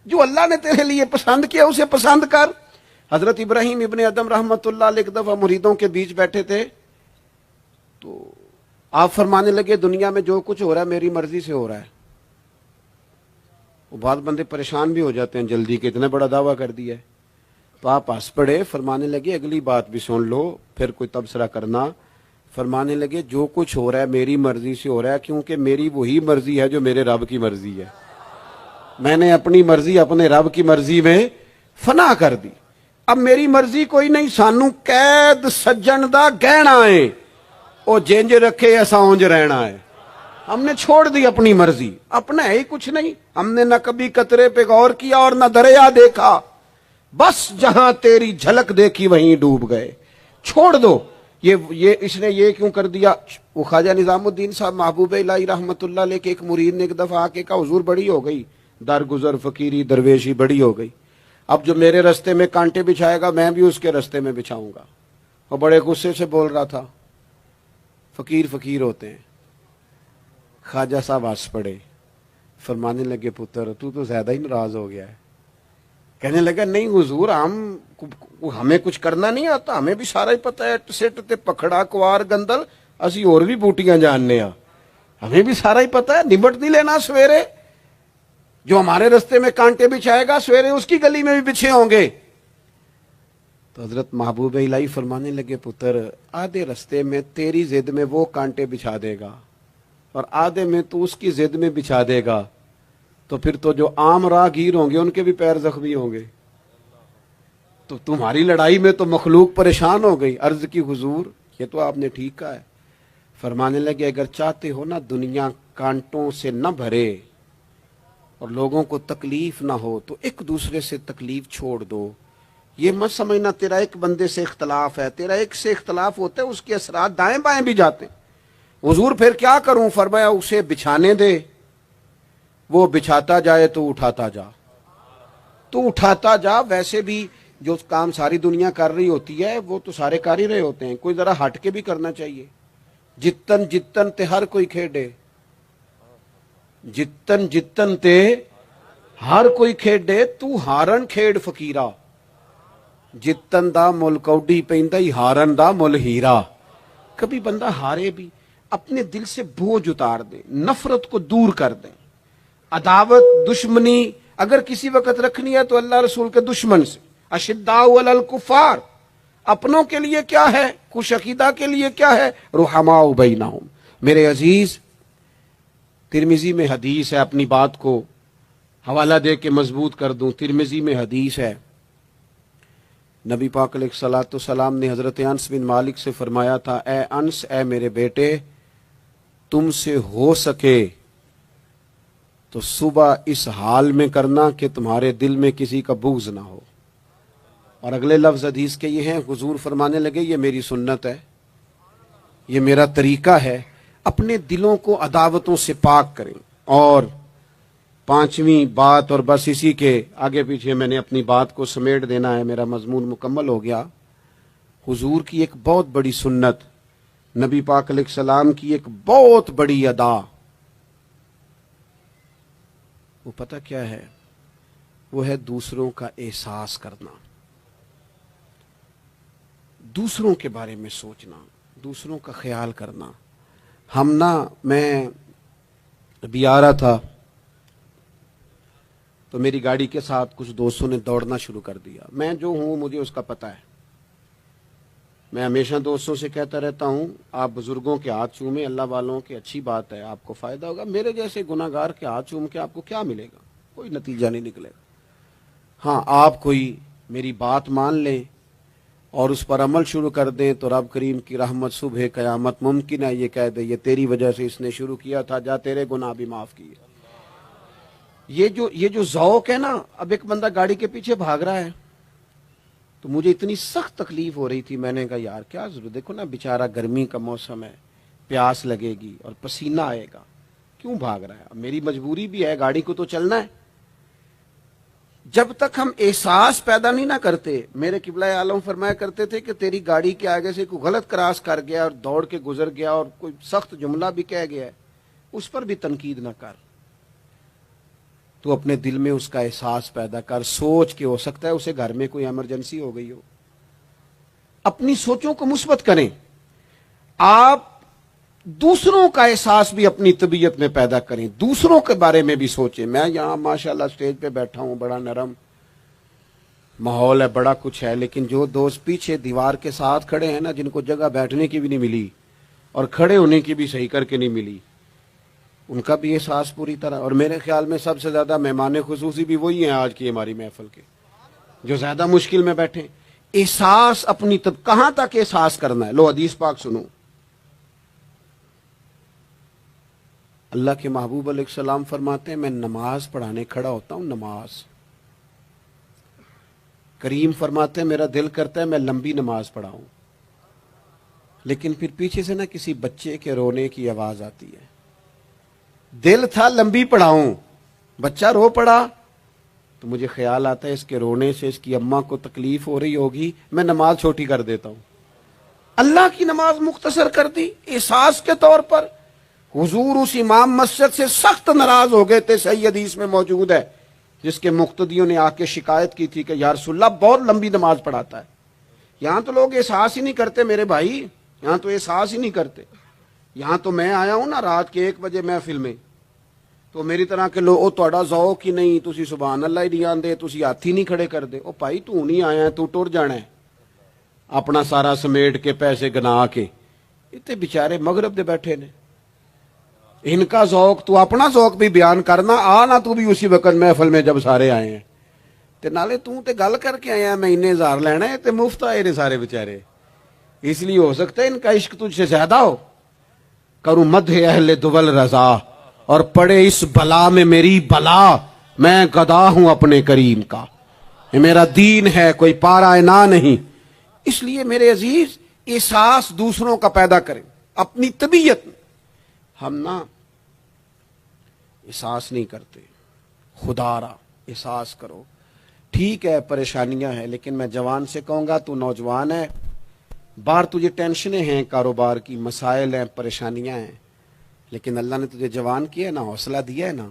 جو اللہ نے تیرے لیے پسند کیا اسے پسند کر۔ حضرت ابراہیم ابن ادم رحمت اللہ علیہ ایک دفعہ مریدوں کے بیچ بیٹھے تھے، تو آپ فرمانے لگے دنیا میں جو کچھ ہو رہا ہے میری مرضی سے ہو رہا ہے۔ وہ بعض بندے پریشان بھی ہو جاتے ہیں جلدی کہ اتنا بڑا دعویٰ کر دیا ہے، تو آپ ہنس پڑے، فرمانے لگے اگلی بات بھی سن لو پھر کوئی تبصرہ کرنا۔ فرمانے لگے جو کچھ ہو رہا ہے میری مرضی سے ہو رہا ہے، کیونکہ میری وہی مرضی ہے جو میرے رب کی مرضی ہے۔ میں نے اپنی مرضی اپنے رب کی مرضی میں فنا کر دی۔ اب میری مرضی کوئی نہیں، سانو قید سجن دا گہنا ہے، او جنج رکھے ایسا اونج رہنا ہے۔ ہم نے چھوڑ دی اپنی مرضی، اپنا ہے ہی کچھ نہیں۔ ہم نے نہ کبھی قطرے پہ غور کیا اور نہ دریا دیکھا، بس جہاں تیری جھلک دیکھی وہیں ڈوب گئے۔ چھوڑ دو یہ اس نے یہ کیوں کر دیا؟ وہ خواجہ نظام الدین صاحب محبوب الہی رحمت اللہ علیہ کے ایک مرید نے ایک دفعہ آ کے کہا حضور بڑی ہو گئی، درگزر فقیری درویشی بڑی ہو گئی، اب جو میرے رستے میں کانٹے بچھائے گا میں بھی اس کے رستے میں بچھاؤں گا۔ وہ بڑے غصے سے بول رہا تھا، فقیر فقیر ہوتے ہیں۔ خواجہ صاحب ہنس پڑے، فرمانے لگے پتر تو زیادہ ہی ناراض ہو گیا ہے۔ کہنے لگا نہیں حضور، ہمیں کچھ کرنا نہیں آتا، ہمیں بھی سارا ہی پتہ ہے، سٹ تے پکھڑا کوار گندل اسی اور بھی بوٹیاں جاننے ہاں، ہمیں بھی سارا ہی پتہ ہے، نمٹ نہیں لینا۔ سویرے جو ہمارے رستے میں کانٹے بچھائے گا سویرے اس کی گلی میں بھی بچھے ہوں گے۔ تو حضرت محبوب الہی فرمانے لگے پتر آدھے رستے میں تیری ضد میں وہ کانٹے بچھا دے گا اور آدھے میں تو اس کی ضد میں بچھا دے گا، تو پھر تو جو عام راہگیر ہوں گے ان کے بھی پیر زخمی ہوں گے۔ تو تمہاری لڑائی میں تو مخلوق پریشان ہو گئی۔ عرض کی حضور یہ تو آپ نے ٹھیک کہا ہے۔ فرمانے لگے اگر چاہتے ہو نا دنیا کانٹوں سے نہ بھرے اور لوگوں کو تکلیف نہ ہو تو ایک دوسرے سے تکلیف چھوڑ دو۔ یہ مت سمجھنا تیرا ایک بندے سے اختلاف ہے، تیرا ایک سے اختلاف ہوتا ہے اس کے اثرات دائیں بائیں بھی جاتے ہیں۔ حضور پھر کیا کروں؟ فرمایا اسے بچھانے دے، وہ بچھاتا جائے تو اٹھاتا جا، تو اٹھاتا جا۔ ویسے بھی جو کام ساری دنیا کر رہی ہوتی ہے وہ تو سارے کر ہی رہے ہوتے ہیں، کوئی ذرا ہٹ کے بھی کرنا چاہیے۔ جتن جتن تے ہر کوئی کھیڈے، جتن جتن تے ہر کوئی کھیڈے، تو ہارن کھیڈ فقیرا، جتن دا مل کوڈی پیندا ہی ہارن دا مل ہیرا۔ کبھی بندہ ہارے بھی اپنے دل سے بوجھ اتار دے، نفرت کو دور کر دیں۔ عداوت دشمنی اگر کسی وقت رکھنی ہے تو اللہ رسول کے دشمن سے۔ اشداء علی الکفار، اپنوں کے لیے کیا ہے، خوش عقیدہ کے لیے کیا ہے، رحماء بینہم۔ میرے عزیز ترمذی میں حدیث ہے، اپنی بات کو حوالہ دے کے مضبوط کر دوں۔ ترمذی میں حدیث ہے، نبی پاک علیہ الصلوۃ والسلام نے حضرت انس بن مالک سے فرمایا تھا، اے انس، اے میرے بیٹے، تم سے ہو سکے تو صبح اس حال میں کرنا کہ تمہارے دل میں کسی کا بغض نہ ہو۔ اور اگلے لفظ حدیث کے یہ ہیں، حضور فرمانے لگے یہ میری سنت ہے، یہ میرا طریقہ ہے، اپنے دلوں کو عداوتوں سے پاک کریں۔ اور پانچویں بات، اور بس اسی کے آگے پیچھے میں نے اپنی بات کو سمیٹ دینا ہے، میرا مضمون مکمل ہو گیا۔ حضور کی ایک بہت بڑی سنت نبی پاک علیہ السلام کی ایک بہت بڑی ادا، وہ پتہ کیا ہے؟ وہ ہے دوسروں کا احساس کرنا، دوسروں کے بارے میں سوچنا، دوسروں کا خیال کرنا۔ میں ابھی آ رہا تھا تو میری گاڑی کے ساتھ کچھ دوستوں نے دوڑنا شروع کر دیا۔ میں جو ہوں مجھے اس کا پتہ ہے، میں ہمیشہ دوستوں سے کہتا رہتا ہوں آپ بزرگوں کے ہاتھ چومیں، اللہ والوں کے، اچھی بات ہے، آپ کو فائدہ ہوگا۔ میرے جیسے گناہ گار کے ہاتھ چوم کے آپ کو کیا ملے گا؟ کوئی نتیجہ نہیں نکلے گا۔ ہاں، آپ کوئی میری بات مان لیں اور اس پر عمل شروع کر دیں تو رب کریم کی رحمت صبح قیامت ممکن ہے یہ کہہ دے یہ تیری وجہ سے اس نے شروع کیا تھا، جا تیرے گناہ بھی معاف کیے۔ یہ جو ذوق ہے نا، اب ایک بندہ گاڑی کے پیچھے بھاگ رہا ہے تو مجھے اتنی سخت تکلیف ہو رہی تھی، میں نے کہا یار کیا ضرورت، دیکھو نا بیچارہ گرمی کا موسم ہے، پیاس لگے گی اور پسینہ آئے گا، کیوں بھاگ رہا ہے؟ اب میری مجبوری بھی ہے، گاڑی کو تو چلنا ہے۔ جب تک ہم احساس پیدا نہیں نہ کرتے، میرے قبلہ عالم فرمایا کرتے تھے کہ تیری گاڑی کے آگے سے کوئی غلط کراس کر گیا اور دوڑ کے گزر گیا اور کوئی سخت جملہ بھی کہہ گیا ہے، اس پر بھی تنقید نہ کر، تو اپنے دل میں اس کا احساس پیدا کر، سوچ کے، ہو سکتا ہے اسے گھر میں کوئی ایمرجنسی ہو گئی ہو۔ اپنی سوچوں کو مثبت کریں، آپ دوسروں کا احساس بھی اپنی طبیعت میں پیدا کریں، دوسروں کے بارے میں بھی سوچیں۔ میں یہاں ماشاءاللہ اسٹیج پہ بیٹھا ہوں، بڑا نرم ماحول ہے، بڑا کچھ ہے، لیکن جو دوست پیچھے دیوار کے ساتھ کھڑے ہیں نا، جن کو جگہ بیٹھنے کی بھی نہیں ملی اور کھڑے ہونے کی بھی صحیح کر کے نہیں ملی، ان کا بھی احساس پوری طرح، اور میرے خیال میں سب سے زیادہ مہمان خصوصی بھی وہی ہیں آج کی ہماری محفل کے، جو زیادہ مشکل میں بیٹھے۔ احساس اپنی کہاں تک احساس کرنا ہے؟ لو حدیث پاک سنو، اللہ کے محبوب علیہ السلام فرماتے ہیں میں نماز پڑھانے کھڑا ہوتا ہوں، نماز، کریم فرماتے ہیں میرا دل کرتا ہے میں لمبی نماز پڑھاؤں، لیکن پھر پیچھے سے نا کسی بچے کے رونے کی آواز آتی ہے، دل تھا لمبی پڑھاؤں، بچہ رو پڑا تو مجھے خیال آتا ہے اس کے رونے سے اس کی اماں کو تکلیف ہو رہی ہوگی، میں نماز چھوٹی کر دیتا ہوں، اللہ کی نماز مختصر کر دی احساس کے طور پر۔ حضور اس امام مسجد سے سخت ناراض ہو گئے تھے، صحیح حدیث میں موجود ہے، جس کے مقتدیوں نے آ کے شکایت کی تھی کہ یا رسول اللہ بہت لمبی نماز پڑھاتا ہے۔ یہاں تو لوگ احساس ہی نہیں کرتے میرے بھائی، یہاں تو احساس ہی نہیں کرتے۔ یہاں تو میں آیا ہوں نا رات کے 1 بجے محفل میں، تو میری طرح کے لوگ، او تہاڈا ذوق ہی نہیں، تسی سبحان اللہ ہی نہیں آندے، تسی ہاتھ ہی نہیں کھڑے کر دے۔ او بھائی تو نہیں آیا ہے، تو ٹر جانا ہے اپنا سارا سمیٹ کے، پیسے گنا کے، اتنے بیچارے مغرب دے بیٹھے نے، ان کا ذوق، تو اپنا ذوق بھی بیان کرنا، آنا تو بھی اسی وقت محفل میں جب سارے آئے ہیں، تے نالے تو تے گل کر کے آیا میں انہیں ہزار لینا ہے، تے مفت آئے نے سارے بیچارے، اس لیے ہو سکتا ہے ان کا عشق تجھ سے زیادہ ہو۔ کروں مدح اہل دول رضا، اور پڑے اس بلا میں میری بلا، میں گدا ہوں اپنے کریم کا، یہ میرا دین ہے، کوئی پارا انا نہیں۔ اس لیے میرے عزیز احساس دوسروں کا پیدا کریں اپنی طبیعت میں۔ ہم نا احساس نہیں کرتے، خدا را احساس کرو۔ ٹھیک ہے پریشانیاں ہیں، لیکن میں جوان سے کہوں گا تو نوجوان ہے، باہر تجھے ٹینشنیں ہیں، کاروبار کی مسائل ہیں، پریشانیاں ہیں، لیکن اللہ نے تجھے جوان کیا ہے نا، حوصلہ دیا ہے نا،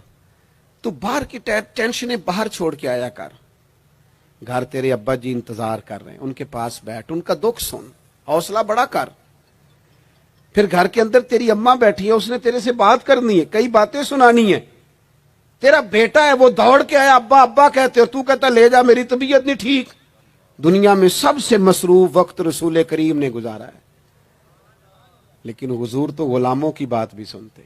تو باہر کی ٹینشنیں باہر چھوڑ کے آیا کر۔ گھر تیرے ابا جی انتظار کر رہے ہیں، ان کے پاس بیٹھ، ان کا دکھ سن، حوصلہ بڑا کر۔ پھر گھر کے اندر تیری اماں بیٹھی ہے، اس نے تیرے سے بات کرنی ہے، کئی باتیں سنانی ہے۔ تیرا بیٹا ہے وہ دوڑ کے آیا، ابا ابا کہتے ہو، تو کہتا لے جا میری طبیعت نہیں ٹھیک۔ دنیا میں سب سے مصروف وقت رسول کریم نے گزارا ہے، لیکن حضور تو غلاموں کی بات بھی سنتے،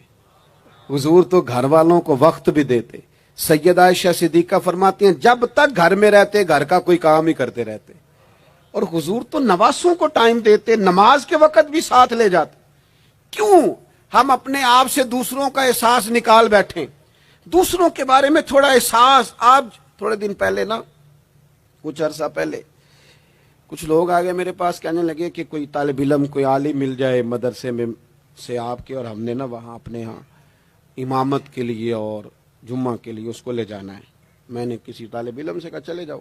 حضور تو گھر والوں کو وقت بھی دیتے۔ سیدہ عائشہ صدیقہ فرماتی ہیں جب تک گھر میں رہتے گھر کا کوئی کام ہی کرتے رہتے، اور حضور تو نواسوں کو ٹائم دیتے، نماز کے وقت بھی ساتھ لے جاتے۔ کیوں ہم اپنے آپ سے دوسروں کا احساس نکال بیٹھیں؟ دوسروں کے بارے میں تھوڑا احساس۔ آپ تھوڑے دن پہلے نا، کچھ عرصہ پہلے کچھ لوگ آگے میرے پاس کہنے لگے کہ کوئی طالب علم، کوئی عالم مل جائے مدرسے میں سے آپ کے، اور ہم نے نا وہاں اپنے ہاں امامت کے لیے اور جمعہ کے لیے اس کو لے جانا ہے۔ میں نے کسی طالب علم سے کہا چلے جاؤ۔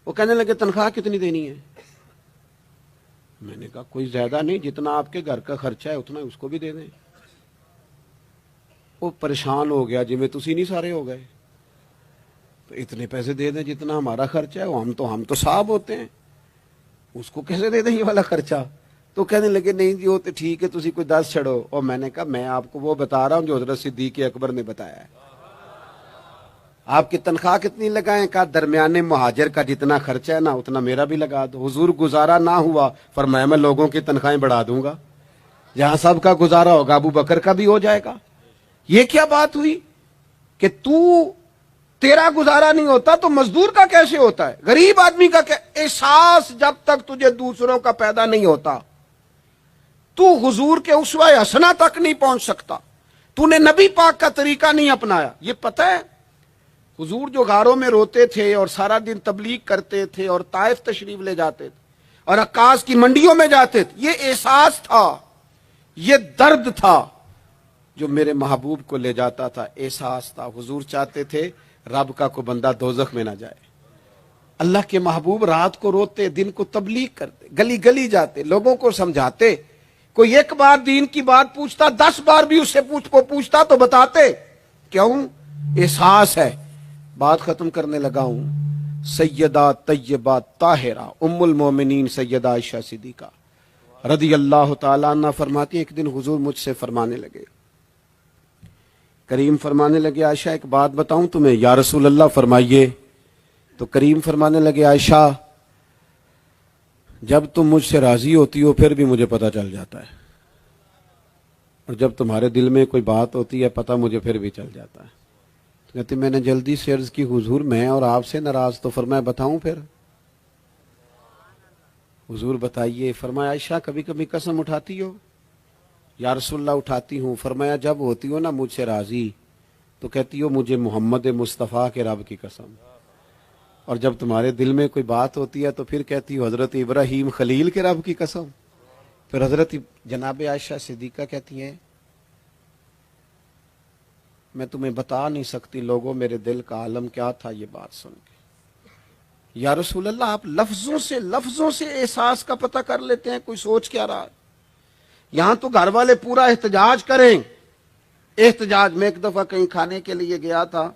وہ کہنے لگے تنخواہ کتنی دینی ہے؟ میں نے کہا کوئی زیادہ نہیں، جتنا آپ کے گھر کا خرچہ ہے اتنا اس کو بھی دے دیں۔ وہ پریشان ہو گیا، جی میں تسی نہیں سارے ہو گئے، تو اتنے پیسے دے دیں جتنا ہمارا خرچہ ہے، ہم تو صاحب ہوتے ہیں، اس کو کیسے دے دیں یہ والا خرچہ؟ تو کہنے لگے نہیں جی وہ تو ٹھیک ہے، تسی کوئی 10 چھڑو۔ اور میں نے کہا میں آپ کو وہ بتا رہا ہوں جو حضرت صدیق اکبر نے بتایا ہے۔ آپ کی تنخواہ کتنی لگائیں؟ کہا درمیانے مہاجر کا جتنا خرچہ ہے نا اتنا میرا بھی لگا دو۔ حضور گزارا نہ ہوا، فرمایا میں لوگوں کی تنخواہیں بڑھا دوں گا، جہاں سب کا گزارا ہوگا ابو بکر کا بھی ہو جائے گا۔ یہ کیا بات ہوئی کہ تیرا گزارا نہیں ہوتا تو مزدور کا کیسے ہوتا ہے؟ غریب آدمی کا احساس جب تک تجھے دوسروں کا پیدا نہیں ہوتا تو حضور کے اسوہ حسنہ تک نہیں پہنچ سکتا، تو نے نبی پاک کا طریقہ نہیں اپنایا۔ یہ پتہ ہے حضور جو غاروں میں روتے تھے اور سارا دن تبلیغ کرتے تھے اور طائف تشریف لے جاتے تھے اور عکاظ کی منڈیوں میں جاتے تھے، یہ احساس تھا، یہ درد تھا جو میرے محبوب کو لے جاتا تھا، احساس تھا۔ حضور چاہتے تھے رب کا کوئی بندہ دوزخ میں نہ جائے۔ اللہ کے محبوب رات کو روتے، دن کو تبلیغ کرتے، گلی گلی جاتے، لوگوں کو سمجھاتے۔ کوئی ایک بار دین کی بات پوچھتا، 10 بار بھی اس سے پوچھتا تو بتاتے۔ کیوں؟ احساس ہے۔ بات ختم کرنے لگا ہوں۔ سیدہ طیبہ طاہرہ ام المومنین سیدہ عائشہ صدیقہ رضی اللہ تعالیٰ عنہ فرماتی، ایک دن حضور مجھ سے فرمانے لگے، کریم فرمانے لگے عائشہ ایک بات بتاؤں تمہیں؟ یا رسول اللہ فرمائیے۔ تو کریم فرمانے لگے عائشہ جب تم مجھ سے راضی ہوتی ہو پھر بھی مجھے پتہ چل جاتا ہے، اور جب تمہارے دل میں کوئی بات ہوتی ہے پتہ مجھے پھر بھی چل جاتا ہے۔ کہتے میں نے جلدی سے عرض کی حضور میں اور آپ سے ناراض، تو فرمایا بتاؤں پھر؟ حضور بتائیے۔ فرمایا عائشہ کبھی کبھی قسم اٹھاتی ہو؟ یا رسول اللہ اٹھاتی ہوں۔ فرمایا جب ہوتی ہو نا مجھ سے راضی تو کہتی ہو مجھے محمد مصطفیٰ کے رب کی قسم، اور جب تمہارے دل میں کوئی بات ہوتی ہے تو پھر کہتی ہو حضرت ابراہیم خلیل کے رب کی قسم۔ پھر حضرت جناب عائشہ صدیقہ کہتی ہیں میں تمہیں بتا نہیں سکتی لوگوں میرے دل کا عالم کیا تھا یہ بات سن کے۔ یا رسول اللہ آپ لفظوں سے احساس کا پتہ کر لیتے ہیں، کوئی سوچ کیا رہا؟ یہاں تو گھر والے پورا احتجاج کریں۔ احتجاج میں ایک دفعہ کہیں کھانے کے لیے گیا تھا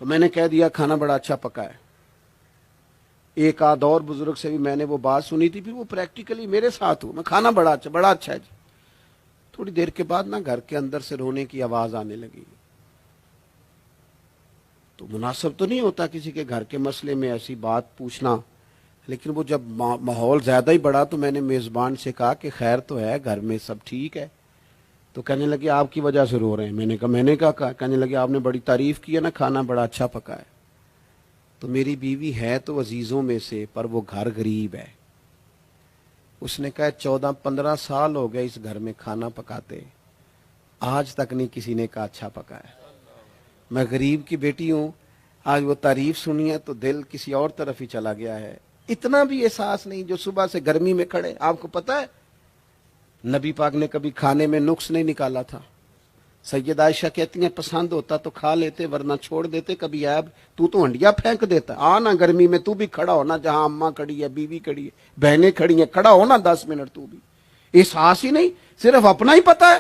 تو میں نے کہہ دیا کھانا بڑا اچھا پکا ہے۔ ایک آدھ اور بزرگ سے بھی میں نے وہ بات سنی تھی، پھر وہ پریکٹیکلی میرے ساتھ ہوں، میں کھانا بڑا اچھا ہے جی۔ تھوڑی دیر کے بعد نا گھر کے اندر سے رونے کی آواز آنے لگی۔ تو مناسب تو نہیں ہوتا کسی کے گھر کے مسئلے میں ایسی بات پوچھنا، لیکن وہ جب ماحول زیادہ ہی بڑا تو میں نے میزبان سے کہا کہ خیر تو ہے گھر میں سب ٹھیک ہے؟ تو کہنے لگے آپ کی وجہ سے رو رہے ہیں۔ میں نے کہا کہنے لگے آپ نے بڑی تعریف کی ہے نا، کھانا بڑا اچھا پکا ہے۔ تو میری بیوی ہے تو عزیزوں میں سے، پر وہ گھر غریب ہے۔ اس نے کہا 14-15 سال ہو گئے اس گھر میں کھانا پکاتے، آج تک نہیں کسی نے کہا اچھا پکا ہے۔ میں غریب کی بیٹی ہوں، آج وہ تعریف سنی ہے تو دل کسی اور طرف ہی چلا گیا ہے۔ اتنا بھی احساس نہیں جو صبح سے گرمی میں کھڑے۔ آپ کو پتہ ہے نبی پاک نے کبھی کھانے میں نقص نہیں نکالا تھا۔ سیدہ عائشہ کہتی ہیں پسند ہوتا تو کھا لیتے ورنہ چھوڑ دیتے، کبھی عیب تو ہنڈیا پھینک دیتا، آنا گرمی میں تو بھی کھڑا ہونا، جہاں اماں کھڑی ہے، بیوی کھڑی ہے، بہنیں کھڑی ہیں، کھڑا ہونا 10 منٹ تو بھی۔ احساس ہی نہیں، صرف اپنا ہی پتہ ہے۔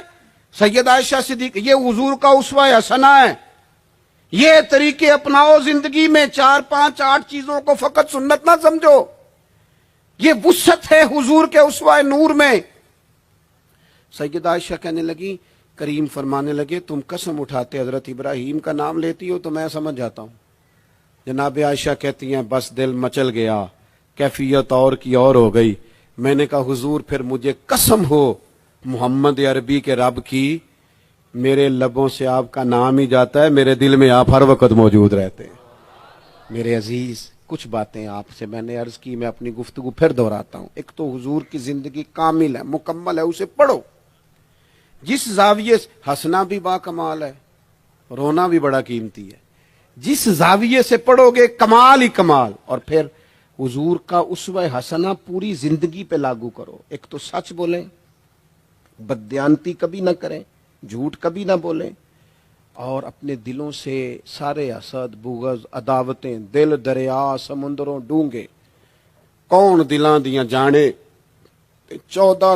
سیدہ عائشہ صدیقہ یہ حضور کا اسوہ حسنہ ہے۔ یہ طریقے اپناؤ زندگی میں، 4 5 8 چیزوں کو فقط سنت نہ سمجھو، یہ وسعت ہے حضور کے اسوہ نور میں۔ سیدہ عائشہ کہنے لگی، کریم فرمانے لگے تم قسم اٹھاتے حضرت ابراہیم کا نام لیتی ہو تو میں سمجھ جاتا ہوں۔ جناب عائشہ کہتی ہیں بس دل مچل گیا، کیفیت اور کی اور ہو گئی۔ میں نے کہا حضور پھر مجھے قسم ہو محمد عربی کے رب کی، میرے لبوں سے آپ کا نام ہی جاتا ہے، میرے دل میں آپ ہر وقت موجود رہتے ہیں۔ میرے عزیز کچھ باتیں آپ سے میں نے عرض کی، میں اپنی گفتگو پھر دہراتا ہوں۔ ایک تو حضور کی زندگی کامل ہے، مکمل ہے، اسے پڑھو۔ جس زاویے سے ہنسنا بھی با کمال ہے، رونا بھی بڑا قیمتی ہے۔ جس زاویے سے پڑھو گے کمال ہی کمال۔ اور پھر حضور کا اسوہ حسنہ پوری زندگی پہ لاگو کرو۔ ایک تو سچ بولیں، بددیانتی کبھی نہ کریں، جھوٹ کبھی نہ بولیں، اور اپنے دلوں سے سارے حسد، بغض، عداوتیں، دل دریا سمندروں ڈونگے، کون دلاں دیاں جانے، 14